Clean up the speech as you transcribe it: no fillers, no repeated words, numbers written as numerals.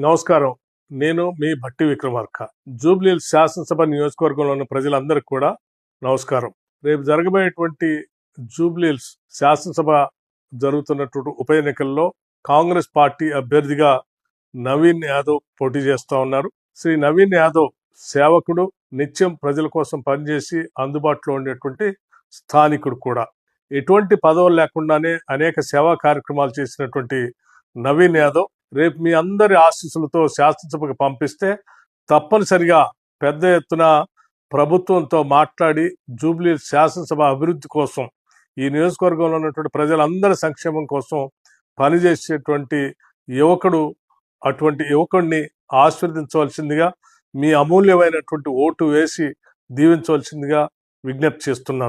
నమస్కారం. నేను మీ భట్టి విక్రమార్క. జూబ్లీహిల్స్ శాసనసభ నియోజకవర్గంలో ఉన్న ప్రజలందరికీ కూడా నమస్కారం. రేపు జరగబోయేటువంటి జూబ్లీహిల్స్ శాసనసభ జరుగుతున్నటువంటి ఉప ఎన్నికల్లో కాంగ్రెస్ పార్టీ అభ్యర్థిగా నవీన్ యాదవ్ పోటీ చేస్తూ ఉన్నారు. శ్రీ నవీన్ యాదవ్ సేవకుడు, నిత్యం ప్రజల కోసం పనిచేసి అందుబాటులో ఉండేటువంటి స్థానికుడు కూడా. ఎటువంటి పదవులు లేకుండానే అనేక సేవా కార్యక్రమాలు చేసినటువంటి నవీన్ యాదవ్ రేపు మీ అందరి ఆశీస్సులతో శాసనసభకు పంపిస్తే తప్పనిసరిగా పెద్ద ఎత్తున ప్రభుత్వంతో మాట్లాడి జూబ్లీహిల్స్ శాసనసభ అభివృద్ధి కోసం, ఈ నియోజకవర్గంలో ఉన్నటువంటి ప్రజలందరి సంక్షేమం కోసం పనిచేసేటువంటి యువకుడు. అటువంటి యువకుడిని ఆశీర్వదించవలసిందిగా, మీ అమూల్యమైనటువంటి ఓటు వేసి దీవించవలసిందిగా విజ్ఞప్తి చేస్తున్నాను.